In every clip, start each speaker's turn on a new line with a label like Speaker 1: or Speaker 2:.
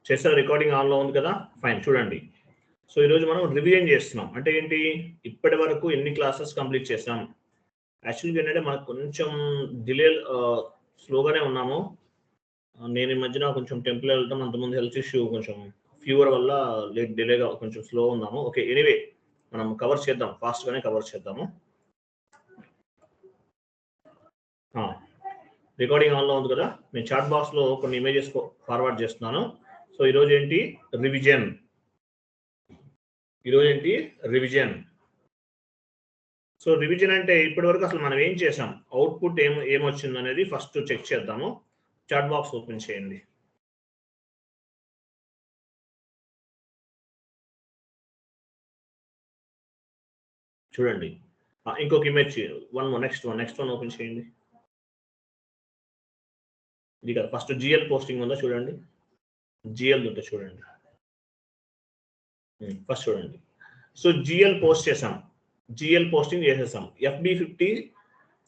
Speaker 1: చేస్తారు, రికార్డింగ్ ఆన్లో ఉంది కదా, ఫైన్. చూడండి, సో ఈరోజు మనం రివిజన్ చేస్తున్నాం. అంటే ఏంటి, ఇప్పటి వరకు ఎన్ని క్లాసెస్ కంప్లీట్ చేసాం. యాక్చువల్గా ఏంటంటే మనకు కొంచెం డిలే, స్లోగానే ఉన్నాము. నేను ఈ మధ్యన కొంచెం టెంపుల్ వెళ్ళటం, అంతకుముందు హెల్త్ ఇష్యూ, కొంచెం ఫీవర్ వల్ల డిలేగా కొంచెం స్లో ఉన్నాము. ఓకే, ఎనీవే మనం కవర్ చేద్దాం, ఫాస్ట్గానే కవర్ చేద్దాము. రికార్డింగ్ ఆన్లో ఉంది కదా, నేను చాట్ బాక్స్లో కొన్ని ఇమేజెస్ ఫార్వర్డ్ చేస్తున్నాను. సో ఈరోజు ఏంటి, రివిజన్. సో రివిజన్ అంటే ఇప్పటి వరకు అసలు మనం ఏం చేసాం, అవుట్పుట్ ఏమొచ్చింది అనేది ఫస్ట్ చెక్ చేద్దాము. చాట్ బాక్స్ ఓపెన్ చేయండి. చూడండి, ఇంకొక ఇమేజ్, నెక్స్ట్ వన్ ఓపెన్ చేయండి. ఇది కదా ఫస్ట్ జిఎల్ పోస్టింగ్ ఉందా, చూడండి. జిఎల్ ఉంటే చూడండి, ఫస్ట్ చూడండి. సో జిఎల్ పోస్ట్ చేసాం, జిఎల్ పోస్టింగ్ చేసేసాం. FB50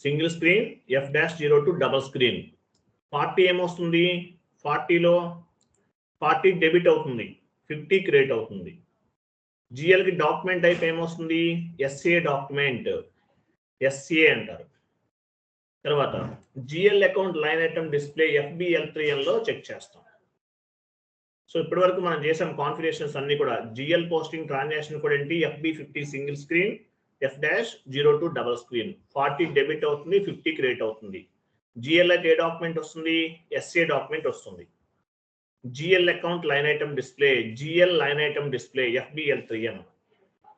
Speaker 1: single screen, F-02 double screen. 40 ఏమొస్తుంది, 40లో 40 డెబిట్ అవుతుంది, 50 క్రెడిట్ అవుతుంది. జిఎల్కి డాక్యుమెంట్ టైప్ ఏమొస్తుంది, SA డాక్యుమెంట్, SA అంటారు. తర్వాత GL account line item display FBL3Nలో చెక్ చేస్తాం. సో ఇప్పటి వరకు మనం చేసాం కాన్ఫిగరేషన్స్ అన్ని కూడా. జిఎల్ పోస్టింగ్ ట్రాన్సాక్షన్ కూడా ఏంటి, FB50 single screen, F-02 double screen. 40 debit అవుతుంది, 50 క్రెడిట్ అవుతుంది. జిఎల్ అయితే ఏ డాక్యుమెంట్ వస్తుంది, SA డాక్యుమెంట్ వస్తుంది. GL account line item display, GL line item display, FBL3N.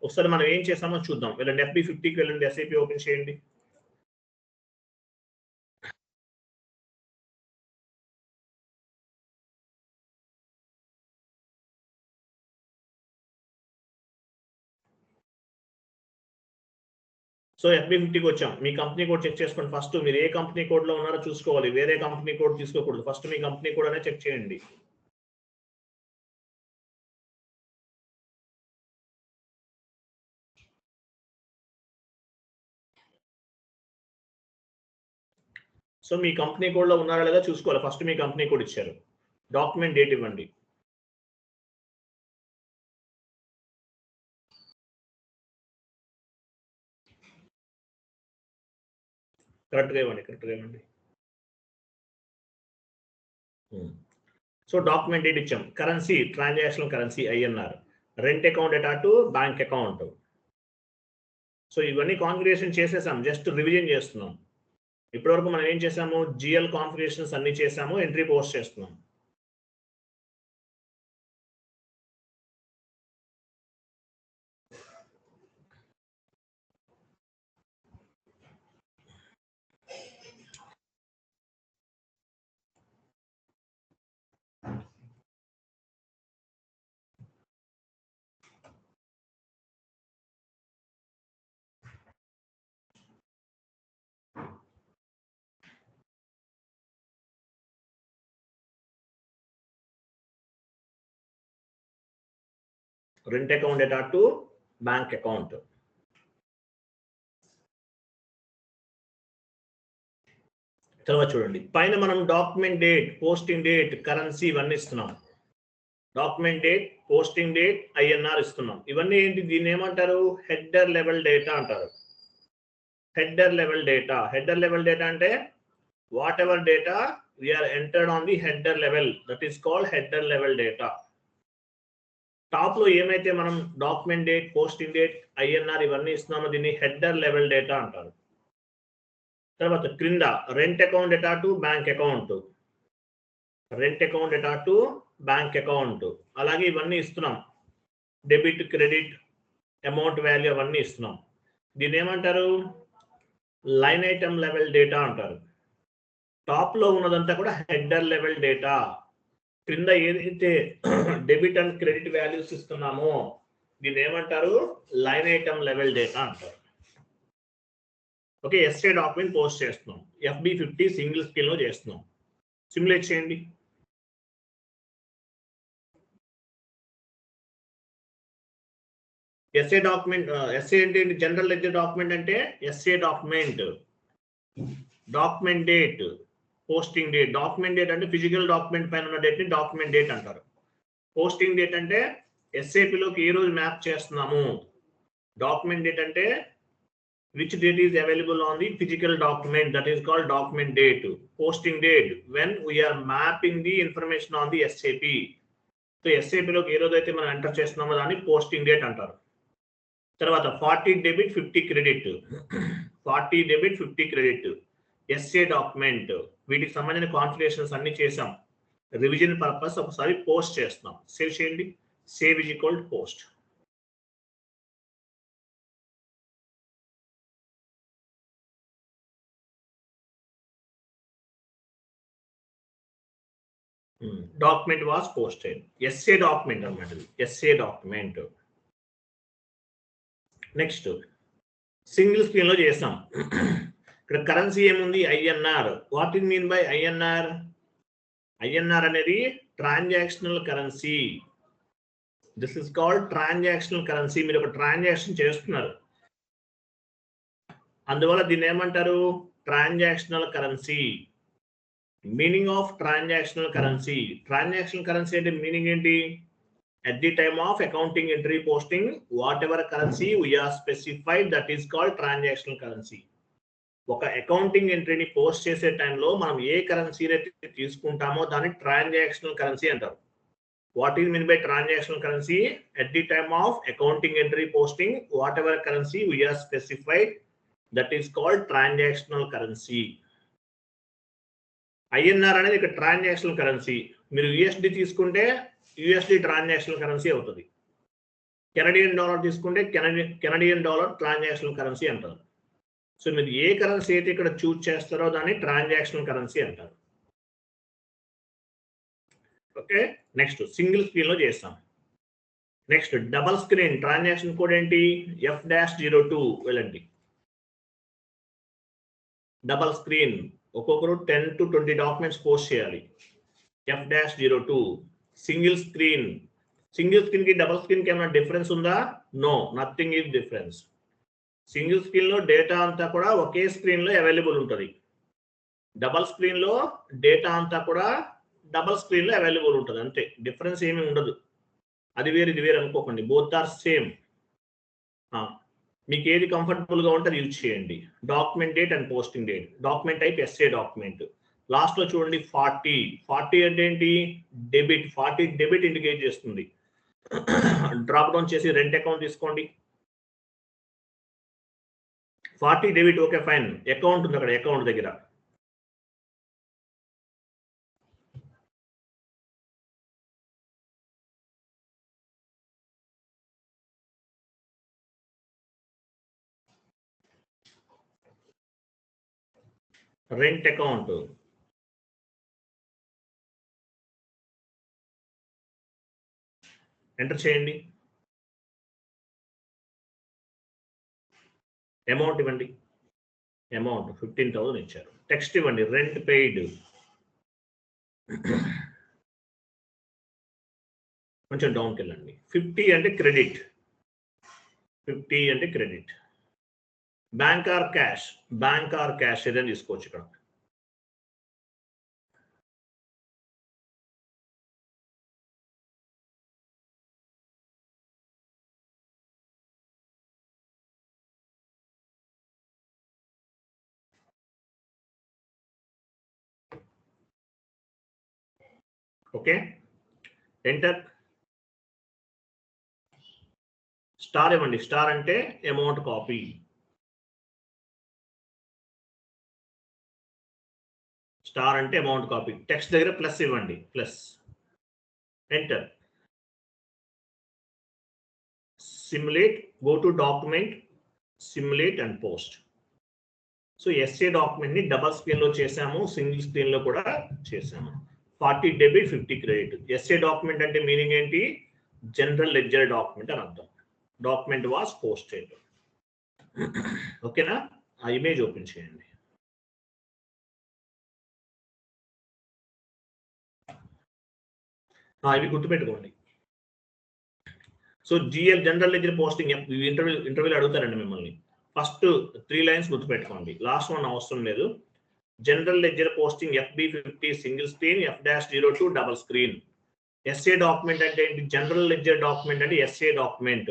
Speaker 1: ఒకసారి మనం ఏం చేసామో చూద్దాం. వెళ్ళండి, FB50కి వెళ్ళండి, SAP ఓపెన్ చేయండి. సో FB50కి వచ్చాం. మీ కంపెనీ కోడ్ చెక్ చేసుకోండి. ఫస్ట్ మీరు ఏ కంపెనీ కోడ్లో ఉన్నారో చూసుకోవాలి, వేరే కంపెనీ కోడ్ తీసుకోకూడదు. ఫస్ట్ మీ కంపెనీ కోడ్ అనే చెక్ చేయండి. సో మీ కంపెనీ కోడ్లో ఉన్నారా లేదా చూసుకోవాలి. ఫస్ట్ మీ కంపెనీ కోడ్ ఇచ్చారు, డాక్యుమెంట్ డేట్ ఇవ్వండి. కరెక్ట్గా ఇవ్వండి. సో డాక్యుమెంట్ డేట్ ఇచ్చాం. Currency, transaction currency INR. Rent account data to bank account. So ఇవన్నీ కాన్ఫిగరేషన్ చేసేసాం, జస్ట్ రివిజన్ చేస్తున్నాం. ఇప్పటివరకు మనం ఏం చేసాము, జిఎల్ కాన్ఫిగరేషన్స్ అన్ని చేసాము, ఎంట్రీ పోస్ట్ చేస్తున్నాం. Rent account data to bank account. తర్వాత చూడండి, పైన మనం document date, posting date, currency ఇవన్నీ ఇస్తున్నాం. Document date, posting date, INR ఇస్తున్నాం. ఇవన్నీ ఏంటి, దీన్ని ఏమంటారు, హెడర్ లెవెల్ డేటా అంటారు. హెడర్ లెవెల్ డేటా అంటే what ever data we are entered on the header level, that is called header level data. Top లో ఏమైతే మనం document date, posting date, INR ఇవన్నీ ఇస్తున్నామో దీన్ని హెడర్ లెవెల్ డేటా అంటారు. తర్వాత క్రింద rent account data to bank account, అలాగే ఇవన్నీ ఇస్తున్నాం. డెబిట్, క్రెడిట్, అమౌంట్ వాల్యూ అవన్నీ ఇస్తున్నాం. దీన్ని ఏమంటారు, లైన్ ఐటమ్ లెవెల్ డేటా అంటారు. టాప్ లో ఉన్నదంతా కూడా హెడర్ లెవెల్ డేటా. క్రింద ఏదైతే డెబిట్ అండ్ క్రెడిట్ వాల్యూస్ ఇస్తున్నామో దీన్ని ఏమంటారు, లైన్ ఐటమ్ లెవెల్ డేటా అంటారు. ఓకే, SA డాక్యుమెంట్ పోస్ట్ చేస్తున్నాం, FB50 సింగిల్ స్క్రీన్ లో చేస్తున్నాం. సిమ్యులేట్ చేయండి. SA డాక్యుమెంట్, SA అంటే జనరల్ లెడ్జర్ డాక్యుమెంట్ అంటే SA document date, posting date. Document date అంటే ఫిజికల్ డాక్యుమెంట్ పైన ఉన్న డేట్ ని డాక్యుమెంట్ డేట్ అంటారు. పోస్టింగ్ డేట్ అంటే ఎస్ఏపిలోకి ఏ రోజు మ్యాప్ చేస్తున్నాము. డాక్యుమెంట్ డేట్ అంటే which date is available on the physical document, that is called document date. Posting date, when we are mapping the information on the SAP. So SAP లోకి ఏ రోజు అయితే మనం enter చేస్తున్నామో దాన్ని పోస్టింగ్ డేట్ అంటారు. తర్వాత 40 debit 50 credit. 40 debit 50 credit SA document. వీటికి సంబంధించిన కాన్ఫిగరేషన్స్ అన్ని చేసాం. రివిజన్ పర్పస్ ఒకసారి పోస్ట్ చేస్తున్నాం. సేవ్ చేయండి. Save is equal to post. Document was posted. SA document అన్నమాట. SA document. Next single screen లో చేసాం. ఇక్కడ కరెన్సీ ఏముంది? INR. What is mean by INR? INR అనేది transactional currency. This is called transactional currency. మీరు ఒక transaction చేస్తున్నారు, అందువల్ల దీన్ని ఏమంటారు? Transactional currency. Meaning of transactional currency. Transactional currency అంటే మీనింగ్ ఏంటి? at the time of accounting entry posting, whatever currency we are specified, that is called transactional currency. ఒక accounting ఎంట్రీని post చేసే టైంలో మనం ఏ కరెన్సీ అయితే తీసుకుంటామో దాన్ని ట్రాన్సాక్షనల్ కరెన్సీ అంటారు. What is mean by transactional currency? at the time of accounting entry posting, whatever currency we are specified, that is called transactional currency. INR అనేది ఇక్కడ ట్రాన్సాక్షనల్ కరెన్సీ. మీరు యుఎస్డి తీసుకుంటే యుఎస్డి ట్రాన్సాక్షనల్ కరెన్సీ అవుతుంది. Canadian dollar తీసుకుంటే Canadian dollar transactional currency అంటారు. So మీరు ఏ currency అయితే ఇక్కడ చూజ్ చేస్తారో దాన్ని ట్రాన్సాక్షనల్ కరెన్సీ అంటారు. ఓకే, నెక్స్ట్ సింగిల్ స్క్రీన్ లో చేస్తాం. Next double screen. Transaction code ఏంటి? F-02 వెళ్ళండి. Double screen. ఒక్కొక్కరు 10 to 20 డాక్యుమెంట్స్ పోస్ట్ చేయాలి. F-02. Single screen. Single screen కి డబల్ స్క్రీన్ కి ఏమైనా డిఫరెన్స్ ఉందా? No, nothing is difference. Single screen లో డేటా అంతా కూడా ఒకే స్క్రీన్ లో అవైలబుల్ ఉంటుంది. డబల్ స్క్రీన్ లో డేటా అంతా కూడా డబల్ స్క్రీన్ లో అవైలబుల్ ఉంటుంది. అంతే, డిఫరెన్స్ ఏమీ ఉండదు. అది వేరు ఇది వేరు అనుకోకండి. Both are same. మీకు ఏది కంఫర్టబుల్ గా ఉంటే అది యూజ్ చేయండి. Document date and posting date. Document type SA document. Last లో చూడండి 40. 40 అంటే ఏంటి? డెబిట్. 40 డెబిట్ ఇండికేట్ చేస్తుంది. డ్రాప్ డౌన్ చేసి రెంట్ అకౌంట్ తీసుకోండి. 40 డెబిట్. Okay fine. అకౌంట్ ఉంది అక్కడ, అకౌంట్ దగ్గర. Rent account. ఎంటర్ చేయండి. అమౌంట్ ఇవ్వండి. అమౌంట్ 15,000 ఇచ్చారు. టెక్స్ట్ ఇవ్వండి. Rent paid. కొంచెం డౌన్కి వెళ్ళండి. 50 అంటే క్రెడిట్. 50 అంటే credit. Bank or cash. Bank or cash ఏదైనా తీసుకోవచ్చు ఇక్కడ. Okay, enter. స్టార్ ఇవ్వండి. స్టార్ అంటే అమౌంట్ కాపీ. స్టార్ అంటే అమౌంట్ కాపీ. టెక్స్ట్ దగ్గర ప్లస్ ఇవ్వండి. Plus. Enter. Simulate. Go to document, simulate and post. So SA document ని డబల్ స్క్రీన్ లో చేసాము, సింగిల్ స్క్రీన్ లో కూడా చేసాము. 40 డెబిట్ 50 క్రెడిట్. ఎస్ఏ డాక్యుమెంట్ అంటే మీనింగ్ ఏంటి? జనరల్ లెడ్జర్ డాక్యుమెంట్ అని అర్థం. Document was posted. ఓకేనా? ఆ ఇమేజ్ ఓపెన్ చేయండి. ఇవి గుర్తుపెట్టుకోండి. So GL general ledger posting ఇంటర్వ్యూలో అడుగుతారండి మిమ్మల్ని. ఫస్ట్ 3 లైన్స్ గుర్తుపెట్టుకోండి. లాస్ట్ వన్ అవసరం లేదు. General ledger posting FB50 single screen, F-02 double screen. SA document అంటే ఏంటి? జనరల్ లెడ్జర్ డాక్యుమెంట్ అంటే SA డాక్యుమెంట్.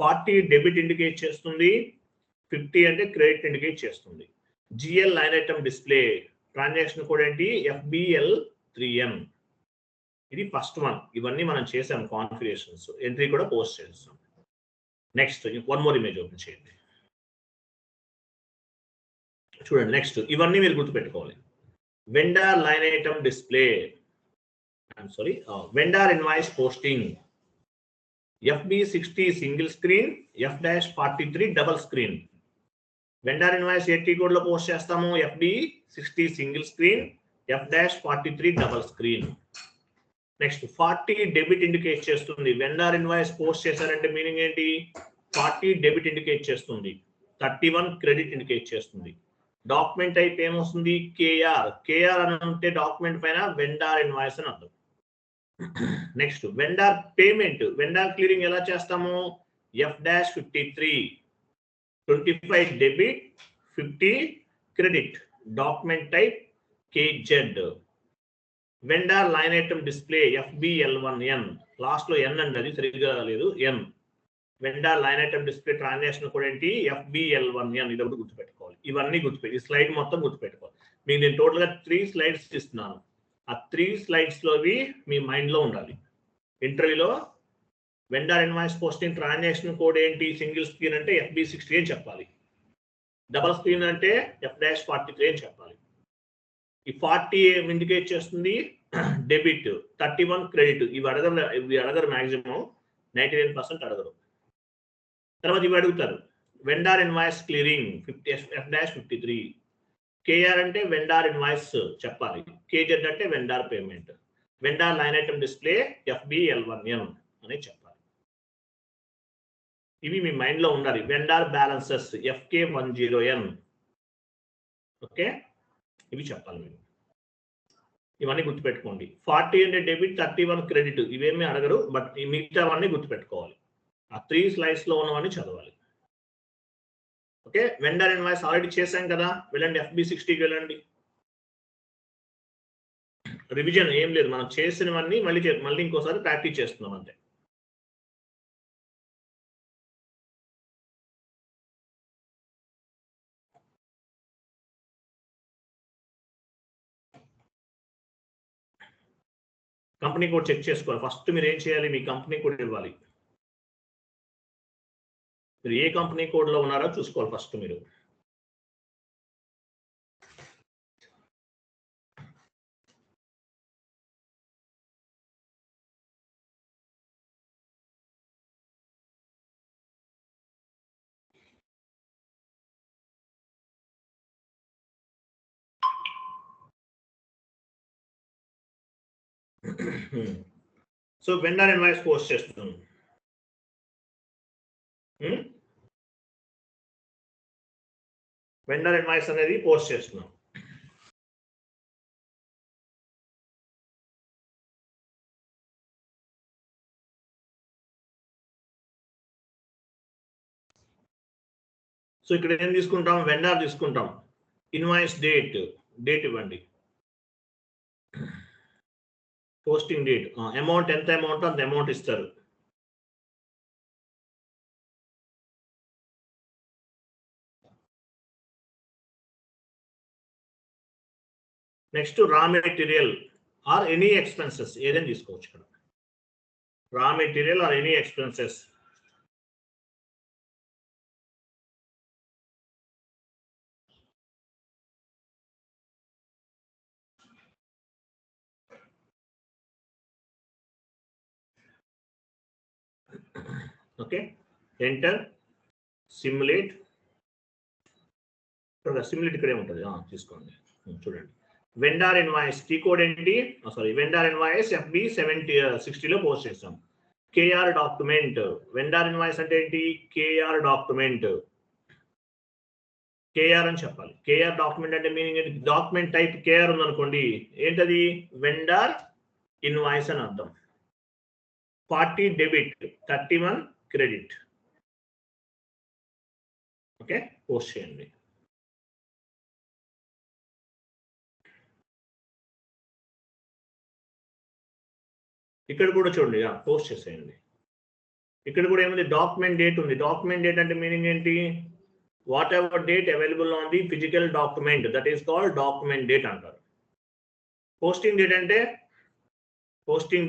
Speaker 1: 40 డెబిట్ ఇండికేట్ చేస్తుంది, 50 అంటే క్రెడిట్ ఇండికేట్ చేస్తుంది. GL line item display, transaction code ఏంటి? FBL3M. ఇది ఫస్ట్ వన్. ఇవన్నీ మనం చేసాం కాన్ఫిగరేషన్స్. ఎంట్రీ కూడా పోస్ట్ చేస్తాం. Next one more image open చేయండి. చూడండి నెక్స్ట్ ఇవన్నీ మీరు గుర్తుపెట్టుకోవాలి. Vendor line item display, vendor invoice posting, FB60 single screen, F-43 double screen. Vendor invoice AT code లో పోస్ట్ చేస్తాము, FB60 single screen, F-43 double screen. Next 40 debit indicate చేస్తుంది. Vendor invoice post చేశారంటే meaning ఏంటి? 40 debit indicate చేస్తుంది, 31 credit indicate చేస్తుంది. Document type ఏమొస్తుంది? KR అని ఉంటే డాక్యుమెంట్ పైన వెండర్ ఇన్వాయిస్ అని అర్థం. Next vendor payment, vendor clearing ఎలా చేస్తాము? F-53 25 debit, 50 credit. Document type KZ. Vendor line item display FBL1N, last లో N అండి, అది సరిగ్గా లేదు, N. Vendor line item display transaction కూడా ఏంటి? FBL1N. ఇది ఒకటి గుర్తుపెట్టుకోవాలి. ఇవన్నీ గుర్తుపెట్టి ఈ స్లైడ్ మొత్తం గుర్తుపెట్టుకోవాలి. మీకు నేను టోటల్ గా 3 స్లైడ్స్ ఇస్తున్నాను. ఆ 3 స్లైడ్స్ లోవి మీ మైండ్ లో ఉండాలి. ఇంటర్వ్యూలో vendor invoice posting transaction code ఏంటి? సింగిల్ స్క్రీన్ అంటే FB60 అని చెప్పాలి, డబల్ స్క్రీన్ అంటే F-43 అని చెప్పాలి. ఈ 40 ఇండికేట్ చేస్తుంది డెబిట్, 31 క్రెడిట్. ఇవి అడగరు మాక్సిమం 99% అడగరు. తర్వాత ఇవి అడుగుతారు. Vendor invoice clearing F-53. KR అంటే వెండర్ ఇన్వాయిస్ చెప్పాలి, KZ అంటే vendor payment. Vendor line item display FBL1N అని చెప్పాలి. ఇవి మీ మైండ్ లో ఉండాలి. Vendor balances FK10N. ఓకే, ఇవి చెప్పాలి మీరు. ఇవన్నీ గుర్తుపెట్టుకోండి. 40 అంటే డెబిట్, 31 క్రెడిట్. ఇవేమీ అడగరు, బట్ ఈ మిగతావన్నీ గుర్తుపెట్టుకోవాలి. ఆ 3 స్లైడ్స్ లో ఉన్నవన్నీ చదవాలి. ఓకే, వెండర్ ఇన్వాయిస్ ఆల్రెడీ చేశాం కదా, వెళ్ళండి FB60కి వెళ్ళండి. రివిజన్ ఏం లేదు, మనం చేసినవన్నీ మళ్ళీ ఇంకోసారి ప్రాక్టీస్ చేస్తున్నాం అంతే. కంపెనీ కోడ్ చెక్ చేసుకోవాలి. ఫస్ట్ మీరు ఏం చేయాలి? మీ కంపెనీ కోడ్ ఇవ్వాలి. మీరు ఏ కంపెనీ కోడ్ లో ఉన్నారో చూసుకోవాలి ఫస్ట్ మీరు. సో వెండర్ ఇన్వాయిస్ పోస్ట్ చేస్తున్నాం. వెండర్ ఇన్వాయిస్ అనేది పోస్ట్ చేస్తున్నాం. సో ఇక్కడ ఏం తీసుకుంటాం? వెండర్ తీసుకుంటాం. ఇన్వాయిస్ డేట్ ఇవ్వండి, పోస్టింగ్ డేట్, అమౌంట్ ఎంత అమౌంట్ అంత అమౌంట్ ఇస్తారు. నెక్స్ట్ రా మెటీరియల్ ఆర్ ఎనీ ఎక్స్పెన్సెస్ ఏదైనా తీసుకోవచ్చు. ఇక్కడ రా material are any expenses. Okay, enter, simulate. Simulate ఇక్కడే ఉంటుంది, తీసుకోండి. చూడండి వెండర్ ఇన్వాయిస్ కీ కోడ్ ఏంటి? వెండర్ ఇన్వాయిస్ FB60 లో పోస్ట్ చేస్తాం. KR డాక్యుమెంట్, వెండర్ ఇన్వాయిస్ అంటే ఏంటి? KR డాక్యుమెంట్, KR అని చెప్పాలి. KR డాక్యుమెంట్ అంటే మీనింగ్ ఏంటి? డాక్యుమెంట్ టైప్ KR ఉందనుకోండి, ఏంటది? వెండర్ ఇన్వాయిస్ అని అర్థం. 40 డెబిట్, 31 క్రెడిట్. ఓకే, పోస్ట్ చేయండి. ఇక్కడ కూడా చూడండి పోస్ట్ చేసేయండి. ఇక్కడ కూడా ఏముంది, డాక్యుమెంట్ డేట్ ఉంది. డాక్యుమెంట్ డేట్ అంటే మీనింగ్ ఏంటి, what ever date available on the physical document that is called document date అంటారు. పోస్టింగ్ డేట్ అంటే పోస్టింగ్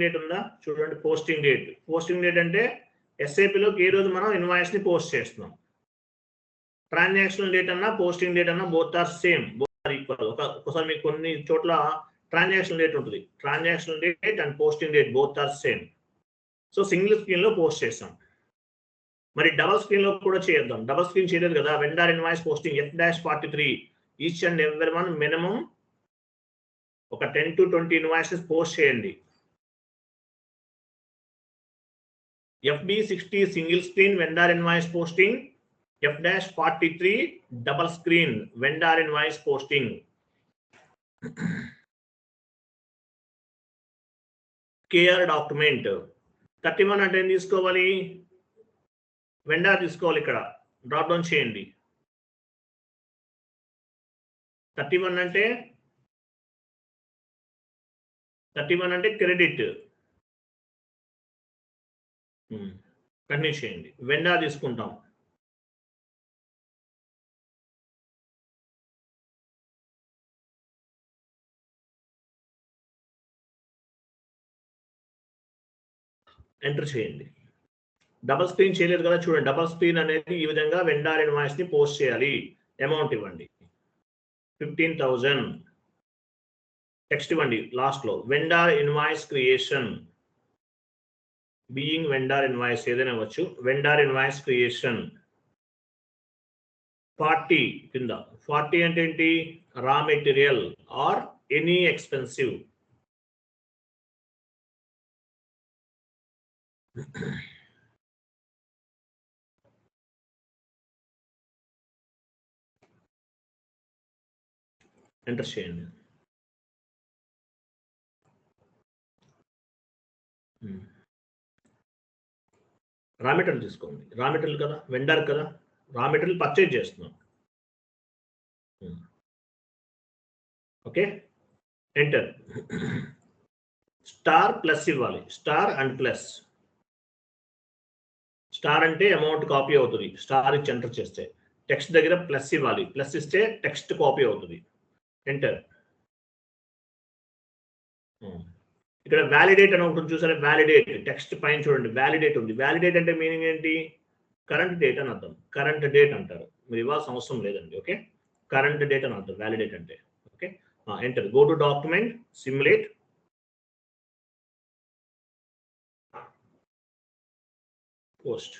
Speaker 1: డేట్ ఉందా చూడండి. పోస్టింగ్ డేట్ అంటే ఎస్ఐపిలోకి ఏ రోజు మనం ఇన్వాయిస్ ని పోస్ట్ చేస్తున్నాం. ట్రాన్సాక్షనల్ డేట్ అన్నా పోస్టింగ్ డేట్ అన్నా both are same, both are equal. ఒకసారి మీకు కొన్ని చోట్ల ట్రాన్సాక్షనల్ డేట్ ఉంటుంది. Transactional date and posting date both are same. So single screen లో పోస్ట్ చేస్తాం. మరి డబల్ స్క్రీన్ లో కూడా చేద్దాం. డబల్ స్క్రీన్ చేయలేదు కదా. Vendor invoice posting F-43 each and every one minimum ఒక 10 to 20 ఇన్వాయిసెస్ పోస్ట్ చేయండి. FB60 single screen vendor invoice posting, F-43 double screen vendor invoice posting. KR document 31 అంటే ఏం తీసుకోవాలి, వెండర్ తీసుకోవాలి. ఇక్కడ డ్రాప్ డౌన్ చేయండి. 31 అంటే క్రెడిట్. కంటిన్యూ చేయండి. వెండర్ తీసుకుంటాం. ఎంటర్ చేయండి. డబల్ స్క్రీన్ చేయలేదు కదా చూడండి. డబల్ స్క్రీన్ అనేది ఈ విధంగా వెండర్ ఇన్వాయిస్ ని పోస్ట్ చేయాలి. అమౌంట్ ఇవ్వండి 15,000. టెక్స్ట్ ఇవ్వండి లాస్ట్ లో. Vendor invoice creation being vendor invoice ఏదైనా అవ్వచ్చు. వెండర్ ఇన్వాయిస్ క్రియేషన్ 40 కింద. 40 అంటే ఏంటి, raw material are any expensive. Enter చేయండి. రా మెటీరియల్ తీసుకోండి. రా మెటీరియల్ కదా, వెండర్ కదా, రా మెటీరియల్ పర్చేజ్ చేస్తున్నాం. Okay, enter. స్టార్ ప్లస్ ఇవ్వాలి. Star and plus. స్టార్ అంటే అమౌంట్ కాపీ అవుతుంది. స్టార్ ఇచ్చి ఎంటర్ చేస్తే. టెక్స్ట్ దగ్గర ప్లస్ ఇవ్వాలి. ప్లస్ ఇస్తే టెక్స్ట్ కాపీ అవుతుంది. ఎంటర్. ఇక్కడ వ్యాలిడేట్ అని ఒకటి చూసారా, వ్యాలిడేట్. టెక్స్ట్ పైన చూడండి, వ్యాలిడేట్ ఉంది. వ్యాలిడేట్ అంటే మీనింగ్ ఏంటి, కరెంట్ డేట్ అని అర్థం. కరెంట్ డేట్ అంటారు. మీరు ఇవ్వాల్సిన అవసరం లేదండి. ఓకే, కరెంట్ డేట్ అని అర్థం వ్యాలిడేట్ అంటే. Okay, enter. Go to document, simulate. Post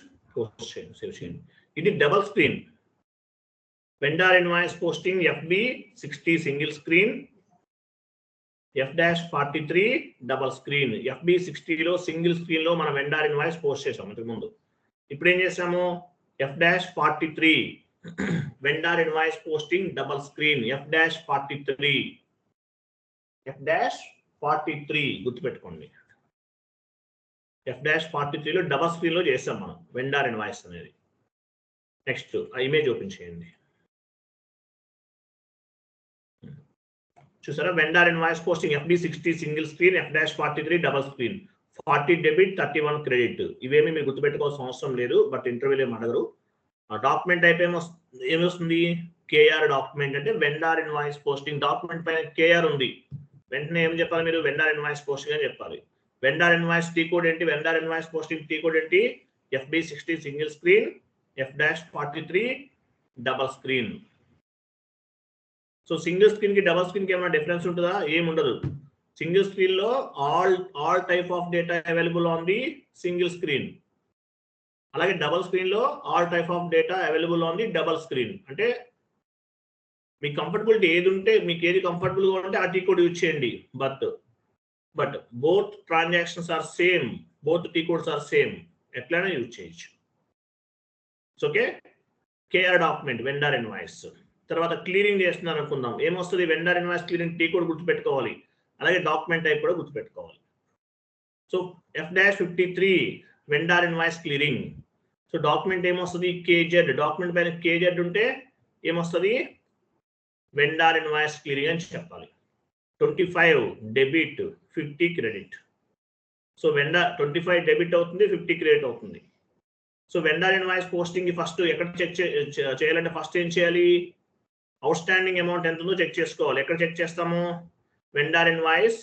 Speaker 1: చేయండి, సేవ్ చేయండి. ఇది double screen. Vendor invoice posting FB60 single screen, F-43 double screen. FB60లో సింగిల్ స్క్రీన్ లో మనం వెండర్ ఇన్వాయిస్ పోస్ట్ చేసాం ఇంతకు ముందు. ఇప్పుడు ఏం చేసాము, F-43 vendor invoice posting double screen. F-43 గుర్తుపెట్టుకోండి. F-43లో డబల్ స్క్రీన్ లో చేసాం మనం వెండర్ ఇన్వాయిస్ అనేది. నెక్స్ట్ ఆ ఇమేజ్ ఓపెన్ చేయండి. చూసారా, vendor invoice posting FB60 single screen, F-43 double screen. 40 debit, 31 credit. ఇవేమి మీరు గుర్తుపెట్టుకోవాల్సిన అవసరం లేదు, బట్ ఇంటర్వ్యూలో ఏం అడగరు. ఆ డాక్యుమెంట్ టైప్ ఏమొస్తుంది, కేఆర్ డాక్యుమెంట్ అంటే వెండర్ ఇన్వాయిస్ పోస్టింగ్. డాక్యుమెంట్ పైన కేఆర్ ఉంది, వెంటనే ఏం చెప్పాలి మీరు, వెండర్ ఇన్వాయిస్ పోస్టింగ్ అని చెప్పాలి. వెండర్ ఇన్వాయిస్ టీ కోడ్ ఏంటి, vendor invoice posting T code ఏంటి, FB60 single screen, F-43 double screen. So single screen కి డబల్ స్క్రీన్ కి ఏమైనా డిఫరెన్స్ ఉంటుందా, ఏముండదు. సింగిల్ స్క్రీన్ లో all type of data available on the single screen. అలాగే double screen లో all type of data available on the double screen. అంటే మీ comfortability ఏది ఉంటే, మీకు ఏది కంఫర్టబుల్ గా ఉంటే ఆ టీ కోడ్ యూజ్ చేయండి. But both transactions are same, both T codes are same. ఎట్లైనా యూజ్ చేయొచ్చు. Okay, KR document vendor invoice. తర్వాత క్లియరింగ్ చేస్తున్నారు అనుకుందాం. ఏమొస్తుంది, vendor invoice clearing T code గుర్తుపెట్టుకోవాలి. అలాగే డాక్యుమెంట్ టైప్ కూడా గుర్తుపెట్టుకోవాలి. So F-53 vendor invoice clearing. So document ఏమొస్తుంది, KZ. డాక్యుమెంట్ పైన KZ ఉంటే ఏమొస్తుంది, వెండర్ ఇన్వాయిస్ క్లియరింగ్ అని చెప్పాలి. 25 debit 50 credit. So vendor 25 debit అవుతుంది, 50 క్రెడిట్ అవుతుంది. So vendor invoice posting first ఎక్కడ చెక్ చేయాలంటే ఫస్ట్ ఏం చేయాలి? అవుట్ స్టాండింగ్ అమౌంట్ ఎంత ఉందో చెక్ చేసుకోవాలి. ఎక్కడ చెక్ చేస్తాము? Vendor invoice,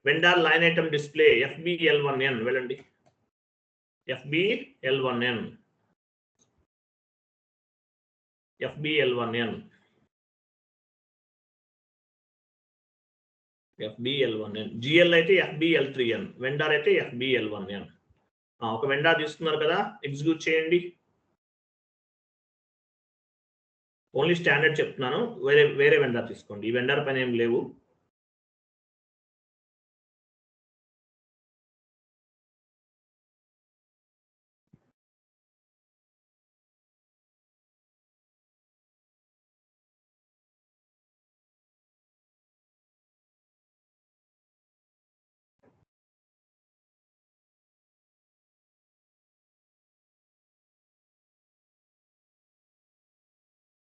Speaker 1: vendor line item display FBL1N వెళ్ళండి. FBL1N FBL1N GL అయితే FBL3N, వెండర్ అయితే FBL1N. ఒక వెండర్ తీసుకున్నారు కదా, ఎగ్జిక్యూట్ చేయండి. ఓన్లీ స్టాండర్డ్ చెప్తున్నాను, వేరే వెండర్ తీసుకోండి. ఈ వెండర్ పైన ఏం లేవు.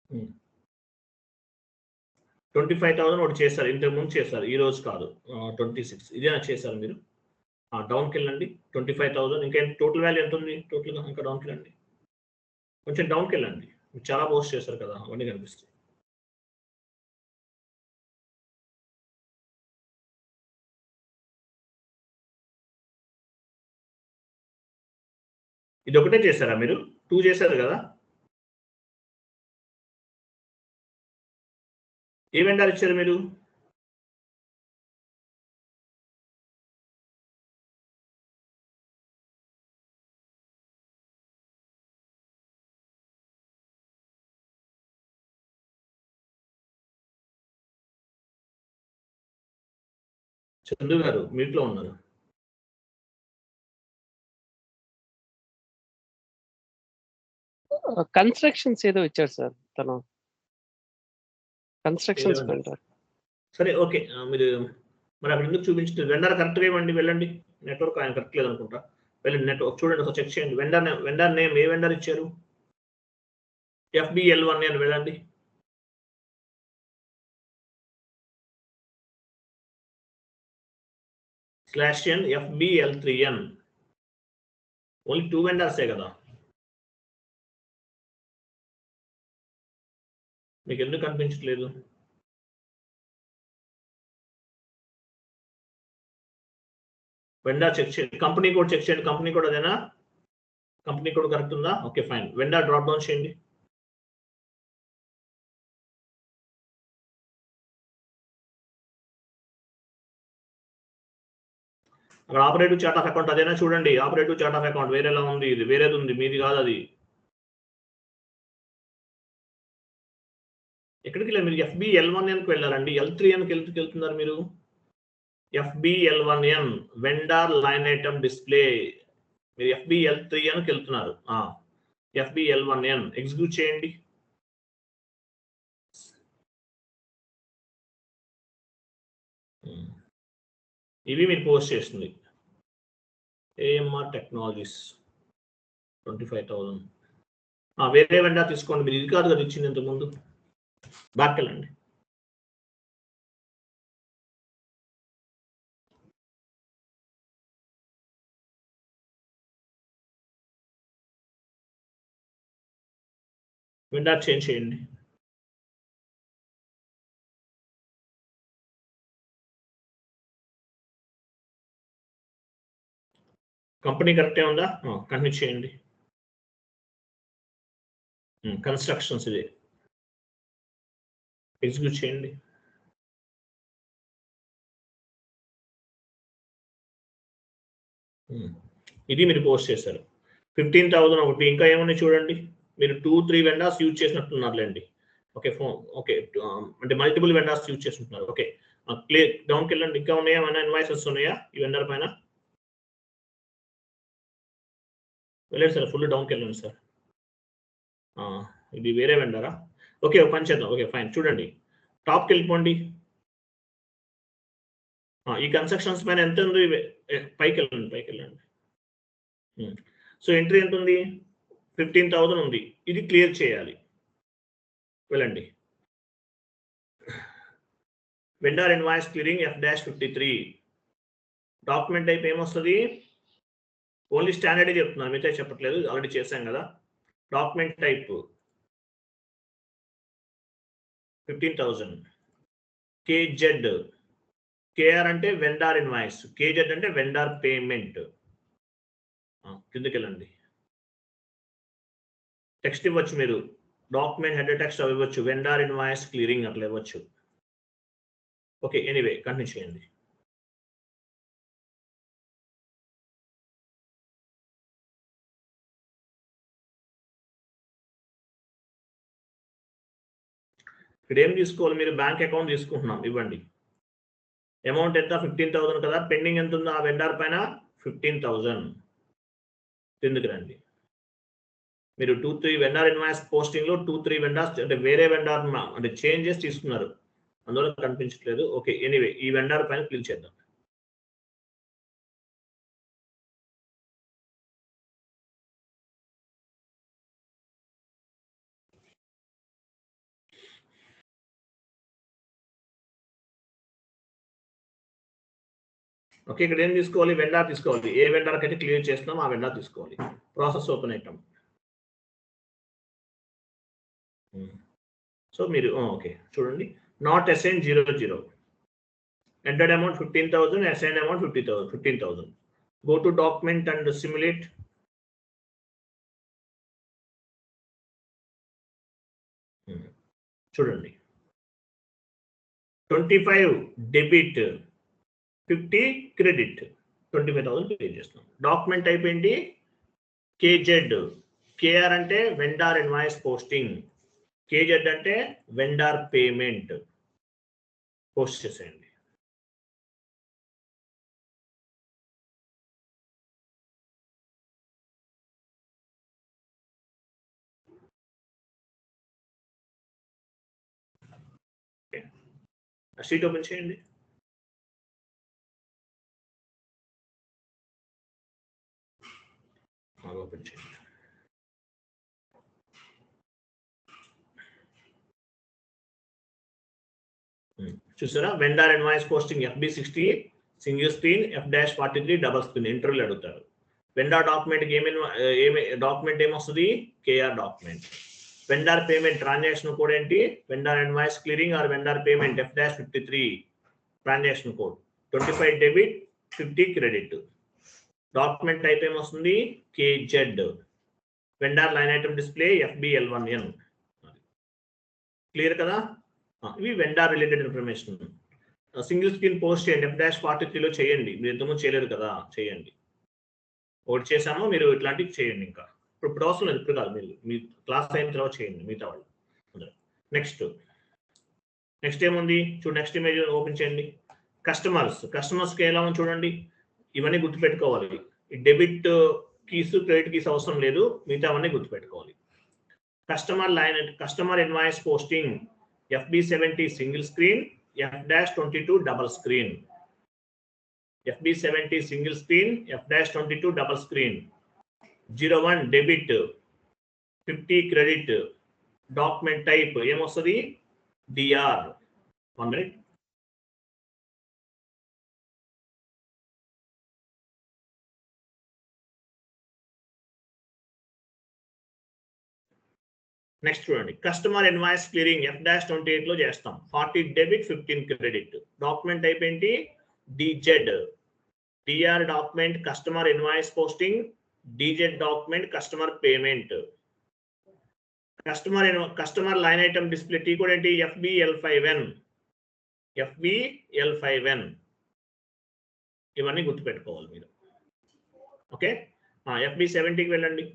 Speaker 1: Hmm. 25,000 ఒకటి చేశారు, ఇంతకు ముందు చేశారు, ఈ రోజు కాదు. 26 ఇదేనా చేశారు మీరు? డౌన్కి వెళ్ళండి. 25,000 ఇంకా టోటల్ వాల్యూ ఎంత ఉంది? టోటల్గా ఇంకా డౌన్కి వెళ్ళండి, కొంచెం డౌన్కి వెళ్ళండి. చాలా పోస్ట్ చేశారు కదా, అవన్నీ కనిపిస్తాయి. ఇది ఒకటే చేశారా మీరు? 2 చేశారు కదా? ఏ వెండర్ ఇచ్చారు మీరు? చందు గారు మీట్లో ఉన్నారు.
Speaker 2: కన్స్ట్రక్షన్స్ ఏదో ఇచ్చారు సార్ తను, కన్స్ట్రక్షన్స్ వెండర్.
Speaker 1: సరే ఓకే, మీరు మరి అక్కడ ఎందుకు చూపించలేదు? వెండర్ కరెక్ట్గా ఇవ్వండి, వెళ్ళండి. నెట్వర్క్ ఆయన కరెక్ట్ లేదనుకుంటా, వెళ్ళండి నెట్వర్క్ చూడండి, ఒకసారి చెక్ చేయండి. వెండర్ నేమ్ ఏ వెండర్ ఇచ్చారు? FBL1N వెళ్ళండి. /n FBL3N. ఓన్లీ 2 వెండర్సే కదా, మీకు ఎందుకు కనిపించట్లేదు? వెండర్ చెక్ చేయండి, కంపెనీ కోడ్ చెక్ చేయండి. కంపెనీ కోడ్ అదేనా? కంపెనీ కోడ్ కరెక్ట్ ఉందా? Okay fine. Vendor drop down చేయండి. అక్కడ ఆపరేటివ్ చార్ట్ ఆఫ్ అకౌంట్ అదేనా? చూడండి, ఆపరేటివ్ చార్ట్ ఆఫ్ అకౌంట్ వేరేలా ఉంది, ఇది వేరేది ఉంది, మీది కాదు అది. ఎక్కడికి వెళ్ళారు మీరు? FBL1Nకి వెళ్ళారండి, L3Nకి వెళ్తున్నారు మీరు. FBL1N vendor line item display, మీరు FBL3Nకి వెళ్తున్నారు. FBL1N ఎగ్జిక్యూట్ చేయండి. ఇవి మీరు పోస్ట్ చేస్తుంది. AMR technologies 25,000. వేరే వెండర్ తీసుకోండి, మీరు ఇది కాదు కదా ఇచ్చింది ఇంతకుముందు. బ్యాక్ వెళ్ళండి. వెండర్ చేంజ్ చేయండి. కంపెనీ కరెక్టే ఉందా? కంటిన్యూ చేయండి. కన్స్ట్రక్షన్స్ ఇదే ఎగ్జిక్యూట్ చేయండి. ఇది మీరు పోస్ట్ చేశారు. 15,000 ఒకటి, ఇంకా ఏమన్నా చూడండి. మీరు 2-3 వెండర్స్ యూజ్ చేసినట్టున్నారులేండి. ఓకే ఓకే, అంటే మల్టిపుల్ వెండర్స్ యూజ్ చేస్తుంటున్నారు. ఓకే, డౌన్కి వెళ్ళండి. ఇంకా ఉన్నాయా? ఏమైనా ఇన్వాయిసెస్ ఉన్నాయా ఈ వెండర్ పైన? వెళ్ళండి సార్, ఫుల్ డౌన్కి వెళ్ళండి సార్. ఇది వేరే వెండరా? ఓకే, ఒక పని చేద్దాం. ఓకే ఫైన్, చూడండి టాప్కి వెళ్ళిపోండి. ఈ కన్స్ట్రక్షన్స్ పైన ఎంత ఉంది? పైకి వెళ్ళండి. సో ఎంట్రీ ఎంత ఉంది? 15,000 ఉంది. ఇది క్లియర్ చేయాలి. వెళ్ళండి. Vendor invoice clearing F-53. Document type ఏమొస్తుంది? ఓన్లీ స్టాండర్డ్ చెప్తున్నాను, మిగతా చెప్పట్లేదు, ఆల్రెడీ చేశాం కదా. Document type 15,000. KZ, KR అంటే వెండార్ ఇన్వాయిస్, KZ అంటే వెండార్ పేమెంట్. కిందకి వెళ్ళండి. టెక్స్ట్ ఇవ్వచ్చు మీరు, డాక్యుమెంట్ హెడర్ టెక్స్ట్ అవి ఇవ్వచ్చు, వెండార్ ఇన్వాయిస్ క్లియరింగ్ అట్లా ఇవ్వచ్చు. ఓకే, ఎనీవే కంటిన్యూ చేయండి. ఇక్కడ ఏం తీసుకోవాలి మీరు? బ్యాంక్ అకౌంట్ తీసుకుంటున్నాం, ఇవ్వండి. అమౌంట్ ఎంత? 15,000 కదా. పెండింగ్ ఎంత ఉందో ఆ వెండార్ పైన? 15,000. కిందకి రండి. మీరు 2-3 వెండార్ ఇన్వాయిస్ పోస్టింగ్ లో 2-3 వెండార్స్ అంటే వేరే వెండార్ అంటే చేంజెస్ తీసుకున్నారు, అందువల్ల కనిపించట్లేదు. ఓకే, ఎనీవే ఈ వెండార్ పైన క్లిక్ చేద్దాం. ఓకే, ఇక్కడ ఏం తీసుకోవాలి? వెండార్ తీసుకోవాలి. ఏ వెండార్కి అయితే క్లియర్ చేస్తున్నాం ఆ వెండార్ తీసుకోవాలి. ప్రాసెస్ ఓపెన్ అవుతాం. సో మీరు ఓకే చూడండి, not assign 00, entered amount 15,000, assign amount 15,000. Go to document and simulate. చూడండి, 25 డెబిట్, 50 క్రెడిట్, 25,000 పే చేస్తున్నాం. డాక్యుమెంట్ అయిపోయింది. KZ, KR అంటే వెండార్ ఇన్వాయిస్ పోస్టింగ్, KZ అంటే వెండార్ పేమెంట్. పోస్ట్ చేసేయండి. షీట్ ఓపెన్ చేయండి. ఓపెన్ చేయండి. చూసారా? Vendor invoice posting FB60 single screen, F-43 double screen. ఇంటర్వ్యూలు అడుగుతారు. వెండార్ డాక్యుమెంట్ ఏమి డాక్యుమెంట్ ఏమొస్తుంది? KR document. Vendor payment transaction code ఏంటి? Vendor invoice clearing or vendor payment F-53 transaction code. 25 debit, 50 credit. Document type ఏమొస్తుంది? KZ. Vendor line item display FBL1N. Clear కదా? ఇవి vendor related information. Single screen post చేయండి, F-43లో చేయండి. మీరు ఎంతమంది చేయలేరు కదా, చేయండి. ఒకటి చేసాము, మీరు ఇట్లాంటివి చేయండి. ఇంకా ఇప్పుడు అవసరం లేదు, ఇప్పుడు కాదు, మీరు మీ క్లాస్ అయిన తర్వాత చేయండి మిగతా వాళ్ళు. నెక్స్ట్ ఏముంది చూడు, నెక్స్ట్ ఇమేజ్ ఓపెన్ చేయండి. కస్టమర్స్కి ఎలా ఉంది చూడండి. ఇవన్నీ గుర్తుపెట్టుకోవాలి. డెబిట్ కీస్, క్రెడిట్ కీస్ అవసరం లేదు, మిగతా అవన్నీ గుర్తుపెట్టుకోవాలి. Customer invoice posting FB70 single screen, F-22 double screen. FB70 single screen, F-22 double screen. 01 debit, 50 credit. Document type ఏమొస్తుంది? DR. 1 minute. నెక్స్ట్ చూడండి, కస్టమర్ ఇన్వాయిస్ క్లియరింగ్ F-28 లో చేస్తాం. 40 డెబిట్, 15 క్రెడిట్. డాక్యుమెంట్ టైప్ ఏంటి? DZ. DR document customer invoice posting, DZ document customer payment. Customer line item display T code ఏంటి? FBL5N. FBL5N. ఇవన్నీ గుర్తుపెట్టుకోవాలి మీరు. Okay, FB70కి వెళ్ళండి.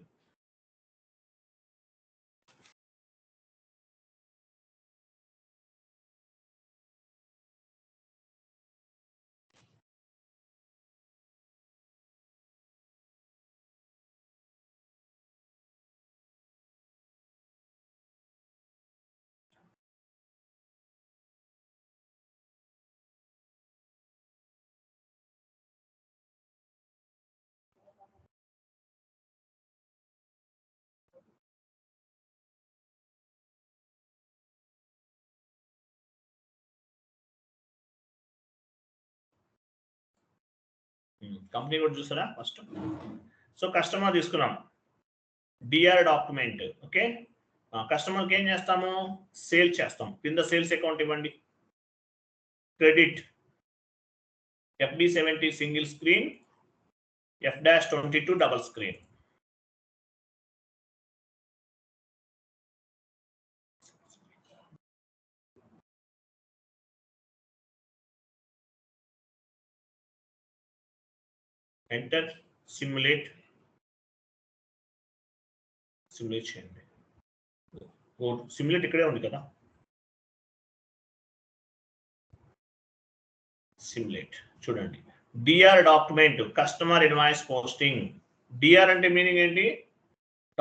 Speaker 1: కంపెనీ కూడా చూసారా ఫస్ట్. సో కస్టమర్ తీసుకున్నాం, డిఆర్ డాక్యుమెంట్. ఓకే, కస్టమర్కి ఏం చేస్తాము, సేల్ చేస్తాం. కింద సేల్స్ అకౌంట్ ఇవ్వండి. Credit FB70 single screen, F-22 double screen. Enter, simulate చేయండి. సిమ్యులేట్ ఇక్కడే ఉంది కదా, సిమ్యులేట్ చూడండి. DR document customer invoice posting. DR అంటే మీనింగ్ ఏంటి,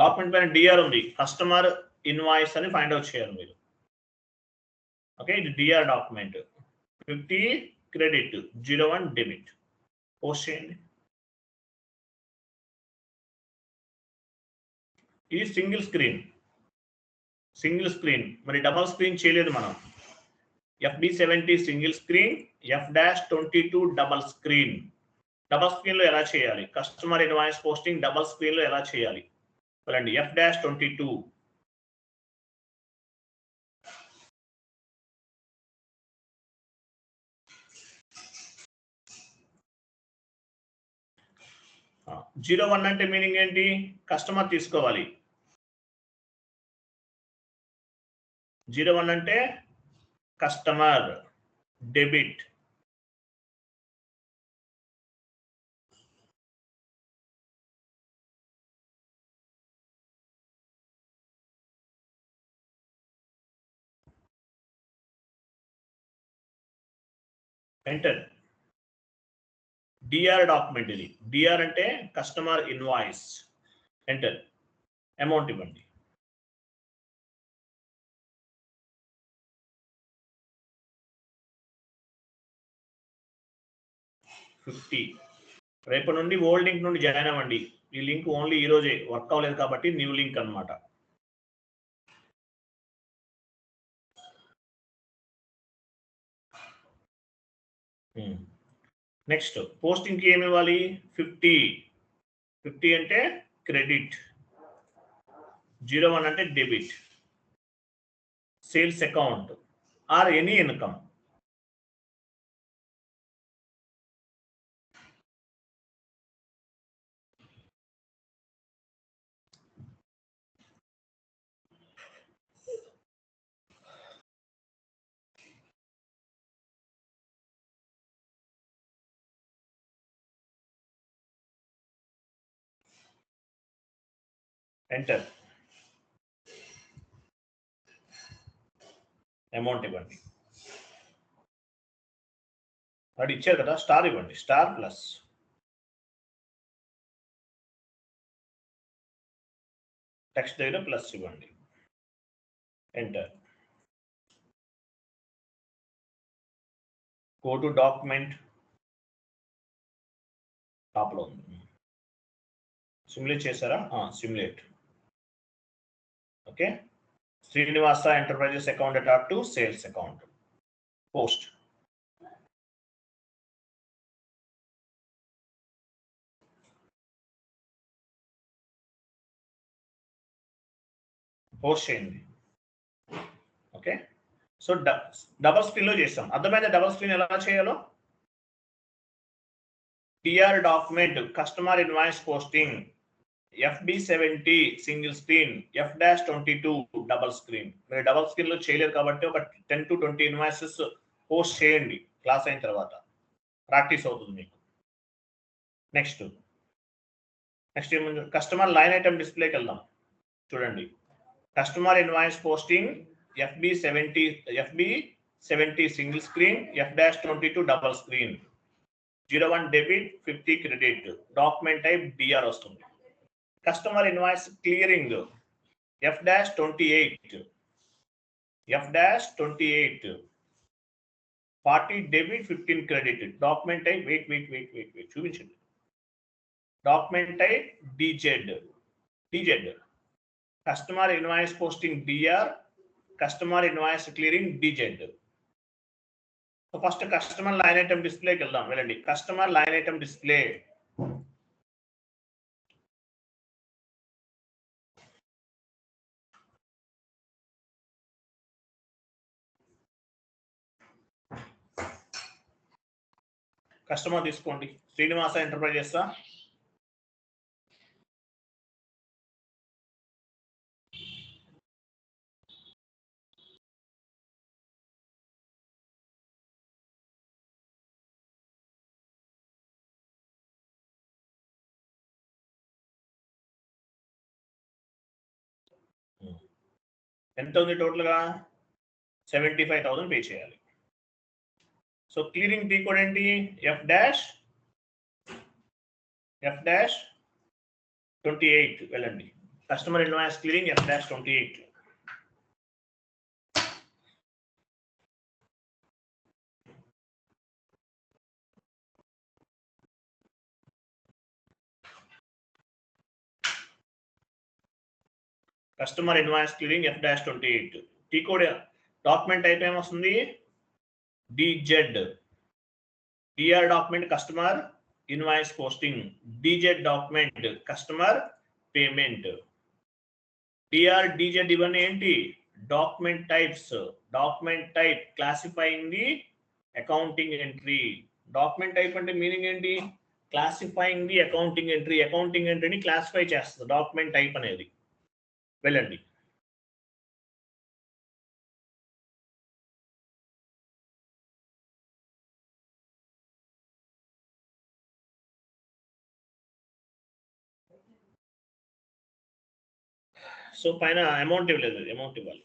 Speaker 1: డాక్యుమెంట్ పైన డిఆర్ ఉంది, కస్టమర్ ఇన్వాయిస్ అని ఫైండ్ అవుట్ చేయాలి మీరు. ఓకే, ఇది DR document. 50 credit, 01 debit. Post చేయండి. ఇది సింగిల్ స్క్రీన్, మరి డబల్ స్క్రీన్ చేయలేదు మనం. FB70 single screen, F-22 double screen. Double screen లో ఎలా చేయాలి, customer invoice posting double screen లో ఎలా చేయాలి చూడండి. F-22 01 అంటే మీనింగ్ ఏంటి, కస్టమర్ తీసుకోవాలి. 01 అంటే customer, debit. Enter. DR document ఇది. డిఆర్ అంటే కస్టమర్ ఇన్వాయిస్. ఎంటర్. అమౌంట్ ఇవ్వండి. $50. రేపటి నుండి ఓల్డ్ లింక్ నుండి జాయిన్ అవ్వండి. ఈ లింక్ ఓన్లీ ఈ రోజే వర్క్ అవ్వలేదు కాబట్టి న్యూ లింక్ అన్నమాట. నెక్స్ట్ పోస్టింగ్ కి ఏమి ఇవ్వాలి, 50 అంటే క్రెడిట్, 01 అంటే debit. Sales account or any income. Enter. Amount ఇవ్వండి. అది ఇచ్చారు కదా, స్టార్ ఇవ్వండి, స్టార్ ప్లస్. టెక్స్ట్ దగ్గర ప్లస్ ఇవ్వండి. Enter. Go to document, top లో ఉంది. సిమ్యులేట్ చేశారా, simulate. Okay, Srinivasa enterprises account dot to sales account. Post. Post చేయండి. ఓకే, సో డబల్ స్క్రీన్ లో చేస్తాం. అర్థమైందా డబల్ స్క్రీన్ ఎలా చేయాలో. TR document customer invoice posting, FB70 single screen, F-22 double screen. మీరు డబల్ స్క్రీన్ లో చేయలేదు కాబట్టి ఒక 10 to 20 ఇన్వాయిసెస్ పోస్ట్ చేయండి క్లాస్ అయిన తర్వాత, ప్రాక్టీస్ అవుతుంది మీకు. నెక్స్ట్ ఏముంది, కస్టమర్ లైన్ ఐటమ్ డిస్ప్లేకి వెళ్దాం. చూడండి, customer invoice posting FB70 single screen, F-22 double screen, 01 debit, 50 credit. Document type DR వస్తుంది. Customer invoice clearing F-28 40 debit, 15 credit. Document type wait చూపించండి. Document type DZ. Customer invoice posting DR, customer invoice clearing DZ. So first customer line item డిస్ప్లేకి వెళ్దాం. వెళ్ళండి. Customer line item display. Customer తీసుకోండి. Srinivasa enterprises. ఎంత ఉంది total గా? 75,000 pay చేయాలి. So clearing T code ఏంటి? F dash 28. వెళ్ళండి. Customer invoice clearing F dash 28. Customer invoice clearing F dash 28. T code document type ఏమొస్తుంది? DZ. DR document customer invoice posting. DZ document customer payment. DR DZ ఇవన్నీ ఏంటి? Document types. Document type classifying the accounting entry. Document type అంటే meaning ఏంటి? Classifying the accounting entry. Accounting ఎంట్రీని classify చేస్తుంది document type అనేది. వెళ్ళండి. So పైన amount ఇవ్వలేదు. అమౌంట్ ఇవ్వాలి.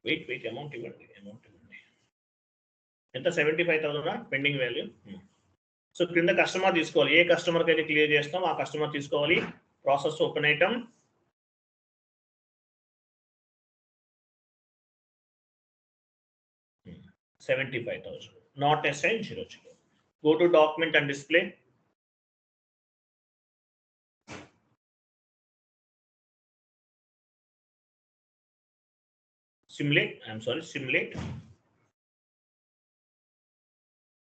Speaker 1: వెయిట్ అమౌంట్ ఇవ్వండి. అమౌంట్ ఇవ్వండి. ఎంత? 75,000 పెండింగ్ వాల్యూ. సో క్రింద కస్టమర్ తీసుకోవాలి. ఏ కస్టమర్కి అయితే క్లియర్ చేస్తాం ఆ కస్టమర్ తీసుకోవాలి. Process open item. $75,000. Not assigned 0. Go to document and display. Simulate.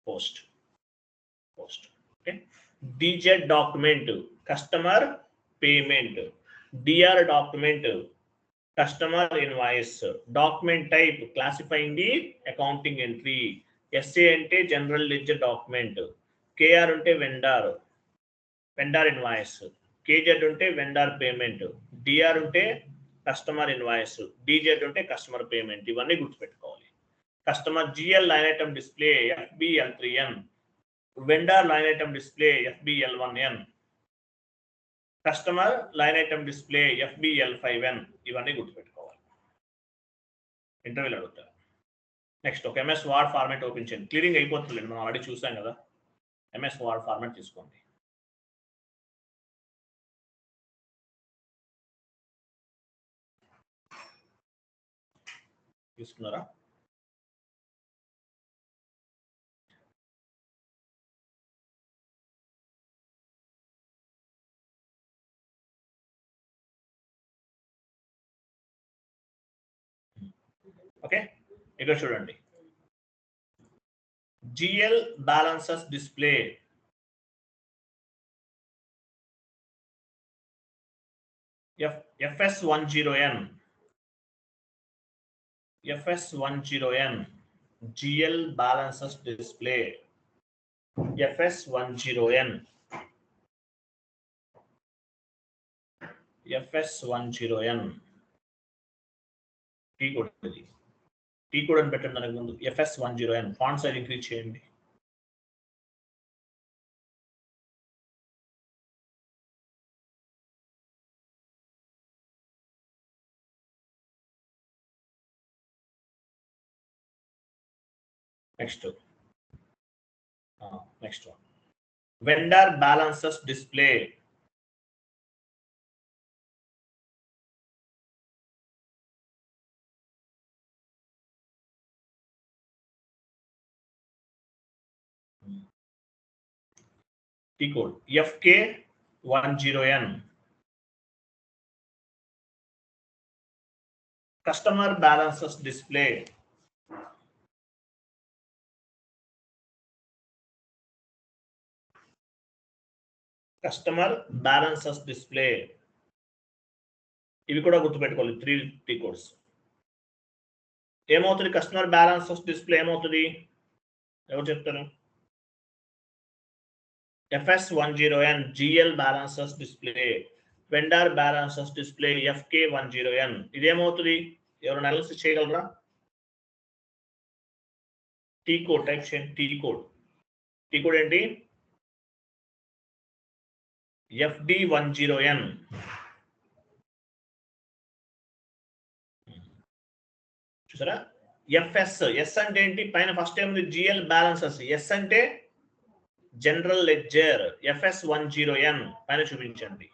Speaker 1: Post. Okay. DZ document, customer payment. DR document, customer invoice. Document type, classifying the accounting entry. SA ante general ledger document. KR ante vendor invoice. KZ ante vendor payment. DR ante customer invoice. DZ ante customer payment. ఇవన్నీ గుర్తుపెట్టుకోవాలి. Customer GL line item display FBL3N. vendor line item display FBL1N. Customer line item display FBL5N. ఇవన్నీ గుర్తుపెట్టుకోవాలి. ఇంటర్వ్యూలో అడుగుతారు. Next ఒక MS word format open చేయండి. Clearing అయిపోతుంది. మనం ఆల్రెడీ చూసాం కదా. MS వర్డ్ ఫార్మాట్ తీసుకోండి. తీసుకున్నారా? ఓకే, ఇక్కడ చూడండి. GL balances display. FS10N. GL balances display. FS10N. T code ఇది. టీ కోడ్ అని పెట్టండి దానికి ముందు. FS10N. ఫాంట్ సైజ్ ఇంక్రీజ్ చేయండి. Next one. Vendor balances display. T code FK10N. Customer balances display. Customer balances display, ఇవి కూడా గుర్తుపెట్టుకోవాలి 3 టీ కోడ్స్. ఏమవుతుంది కస్టమర్ బ్యాలెన్సెస్ డిస్ప్లే ఏమవుతుంది ఎవరు చెప్తారు? FS10N GL balances display, vendor balances display FK10N. ఇదేమవుతుంది ఎవరైనా analysis చేయగలరా? టీ కోడ్ టైప్ చేయండి. టీ కోడ్ ఏంటి? FD10N. చూసారా? ఎస్ అంటే ఏంటి? పైన ఫస్ట్ ఏముంది? GL balances. ఎస్ అంటే జనరల్ లెడ్జర్. FS10N పైన చూపించండి.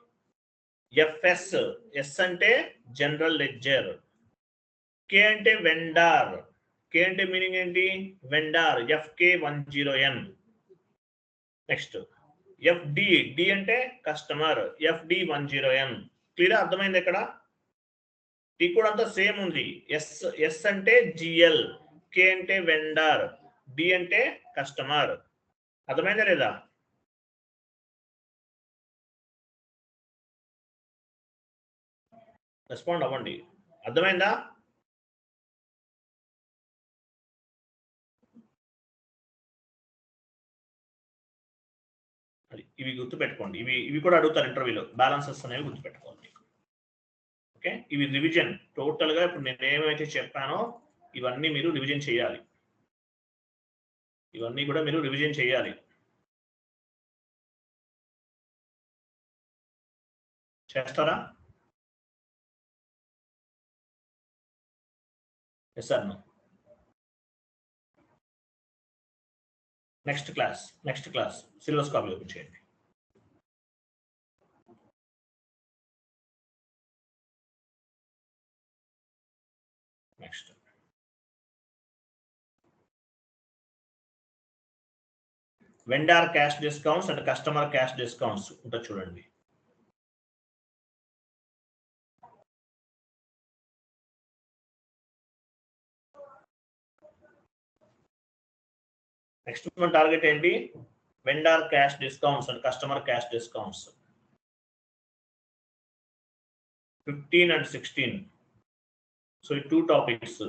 Speaker 1: ఎస్ అంటే జనరల్ లెడ్జర్. కే అంటే వెండార్. కే అంటే మీనింగ్ ఏంటి? వెండార్. FK10N. నెక్స్ట్ డి అంటే కస్టమర్. FD10N. క్లియర్? అర్థమైంది? ఇక్కడ టీ కూడా అంతా సేమ్ ఉంది. ఎస్ అంటే GL, కే అంటే వెండార్, డి అంటే కస్టమర్. అర్థమైందా లేదా? రెస్పాండ్ అవ్వండి. అర్థమైందా? ఇవి గుర్తుపెట్టుకోండి. ఇవి కూడా అడుగుతారు ఇంటర్వ్యూలో. బ్యాలెన్సెస్ అనేవి గుర్తుపెట్టుకోండి. ఓకే, ఇవి రివిజన్ టోటల్ గా. ఇప్పుడు నేను ఏమైతే చెప్పానో ఇవన్నీ మీరు రివిజన్ చేయాలి. ఇవన్నీ కూడా మీరు రివిజన్ చేయాలి. చేస్తారా? Yes sir. No. Next class syllabus copy open చేయండి. Next vendor cash discounts and customer cash discounts ఉంటుంది చూడండి. నెక్స్ట్ మన టార్గెట్ ఏంటి? Vendor cash discounts and customer cash discounts 15 and 16. So ఈ 2 టాపిక్స్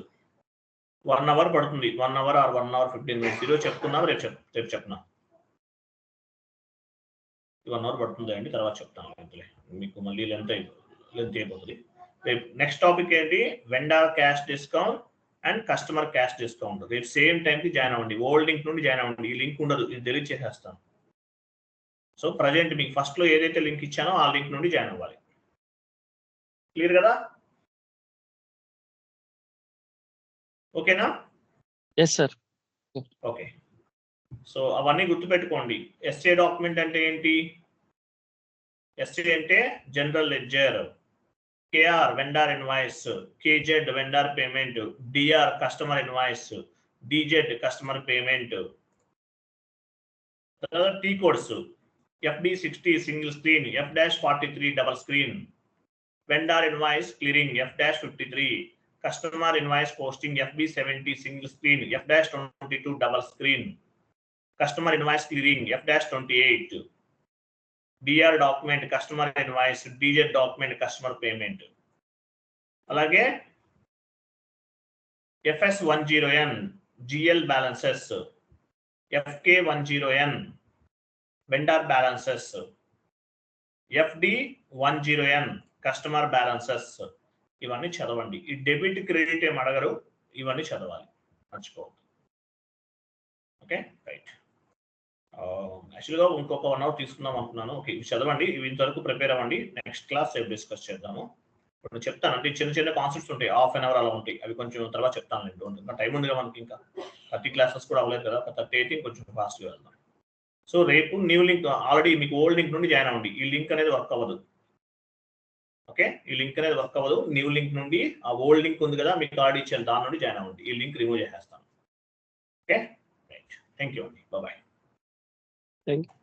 Speaker 1: 1 hour పడుతుంది. 1 hour or 1 hour 15 minutes. ఈరోజు చెప్తున్నాం, రేపు చెప్తున్నా. 1 hour పడుతుంది అండి, తర్వాత చెప్తాను. మీకు మళ్ళీ లెంత్ అయిపోతుంది. నెక్స్ట్ టాపిక్ ఏంటి? Vendor cash discount and customer cash discount. రేపు సేమ్ టైంకి జాయిన్ అవ్వండి. ఓల్డ్ లింక్ నుండి జాయిన్ అవ్వండి. ఈ లింక్ ఉండదు, ఇది డిలీట్ చేసేస్తాను. సో ప్రజెంట్ మీకు ఫస్ట్ లో ఏదైతే లింక్ ఇచ్చానో ఆ లింక్ నుండి జాయిన్ అవ్వాలి. క్లియర్ కదా? ఓకేనా?
Speaker 2: Yes sir.
Speaker 1: ఓకే, సో అవన్నీ గుర్తుపెట్టుకోండి. ఎస్ఏ డాక్యుమెంట్ అంటే ఏంటి? ఎస్ఏ అంటే general ledger, KR vendor invoice, KZ vendor payment, DR customer invoice, DZ customer payment. T codes FD60 single screen, F-43 double screen, vendor invoice clearing F-53, customer invoice posting FB70 single screen, F-22 double screen, customer invoice clearing F-28, DR document customer invoice, DZ document customer payment. అలాగే FS10N GL balances, FK10N vendor balances, FD10N customer balances. ఇవన్నీ చదవండి. ఈ debit credit ఏం అడగరు, ఇవన్నీ చదవాలి, మర్చిపోవద్దు. Okay, right. యాక్చువల్గా ఇంకొక 1 hour తీసుకుందాం అనుకున్నాను. ఓకే, ఇవి చదవండి, ఇవి ఇంతవరకు ప్రిపేర్ అవ్వండి. నెక్స్ట్ క్లాస్ రేపు డిస్కస్ చేద్దాము. ఇప్పుడు చెప్తాను, అంటే చిన్న కాన్సెప్ట్స్ ఉంటాయి, ½ an hour అలా ఉంటాయి. అవి కొంచెం తర్వాత చెప్తాను. ఇంకా టైం ఉంది కదా మనకి, ఇంకా 30 classes కూడా అవ్వలేదు కదా, 30 అయితే కొంచెం ఫాస్ట్గా వెళ్దాం. సో రేపు న్యూ లింక్, ఆల్రెడీ మీకు ఓల్డ్ లింక్ నుండి జాయిన్ అవ్వండి. ఈ లింక్ అనేది వర్క్ అవ్వదు. ఓకే, ఈ లింక్ అనేది వర్క్ అవ్వదు. న్యూ లింక్ నుండి, ఆ ఓల్డ్ లింక్ ఉంది కదా మీకు ఆల్రెడీ ఇచ్చాను, దాని నుండి జాయిన్ అవ్వండి. ఈ లింక్ రిమూవ్ చేసేస్తాను. Okay, right. థ్యాంక్ యూ అండి. బాయ్.
Speaker 2: Thank you.